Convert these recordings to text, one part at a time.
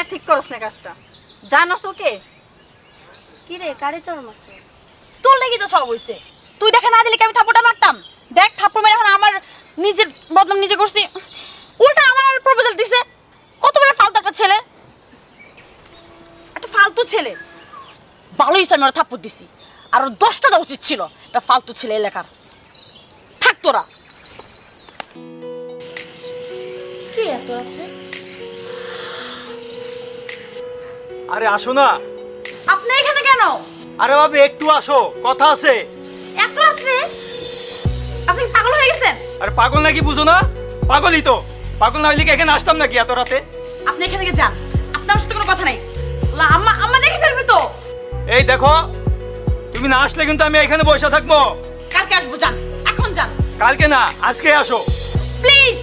এটা ঠিক করছ না কাজটা। জানোস ওকে? কি রে কারে চর মারছে? তোর লাগি তো সব হইছে। তুই দেখে না দিলে কি আমি থাপ্পড়টা মারতাম? দেখ থাপ্পড় মেরে এখন আমার নিজের বদনাম নিজে করছি। উল্টা আমার প্রপোজাল দিছে। কত বড় ফালতু একটা ছেলে, একটা ফালতু ছেলে। ভালোই আমি ওর থাপ্পড় দিছি, আর 10টা দেওয়া উচিত ছিল। একটা ফালতু ছেলে এলাকার। থাক তোরা। কি এত আছে? আরে আসো না। আপনি এখানে কেন? আরে ভাবি একটু আসো, কথা আছে। এত রাত্রে আপনি পাগল হয়ে গেছেন? আরে পাগল নাকি বুঝো না? পাগলই তো। পাগল না হইলে কি এখানে আসতাম নাকি এত রাতে? আপনি এখান থেকে যান, আপনার সাথে কোনো কথা নাই। আম্মা আম্মা দেখে ফেলবে তো। এই দেখো, তুমি না আসলে কিন্তু আমি এখানে বসে থাকবো। কালকে আসবো, যান এখন যান। কালকে না, আজকে আসো প্লিজ,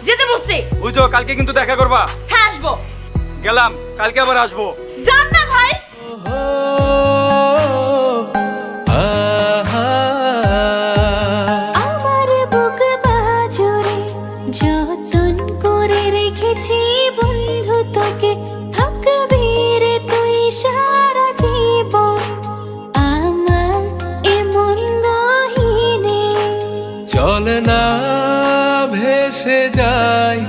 যেতে বলছি। বুঝো, কালকে কিন্তু দেখা করবা। হ্যাঁ আসবো। গেলাম, কালকে আবার আসবো। যান না ভাই। আমার বুক বাজুরে যতন করে রেখেছি বন্ধু, তোকে থাকবি রে তুই সারা জীবন আমার এমন গহীনে। চল না ভেসে যাই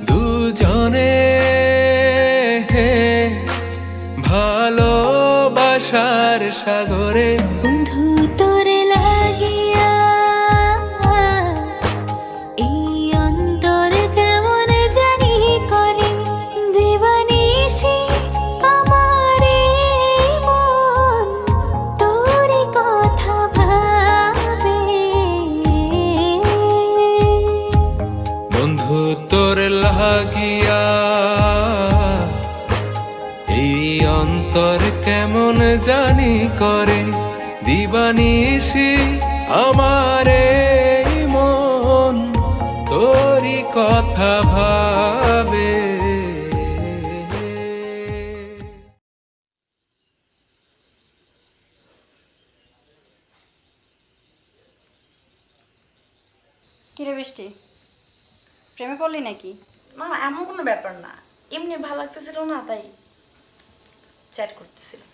দুজনে ভালোবাসার সাগরে। বন্ধু তোর লাগিয়া এই অন্তর কেমন জানি করে দিবানিশি আমার এই মন তোরই কথা ভাবে। বন্ধু তোর লাগিয়া এই অন্তর কেমন জানি করে দিবানিশি আমার এই মন তোরই কথা ভাবে। কিরে বৃষ্টি, প্রেমে পড়লি নাকি? না এমন কোনো ব্যাপার না, এমনি ভালো লাগতেছিল না তাই চ্যাট করতেছিলাম।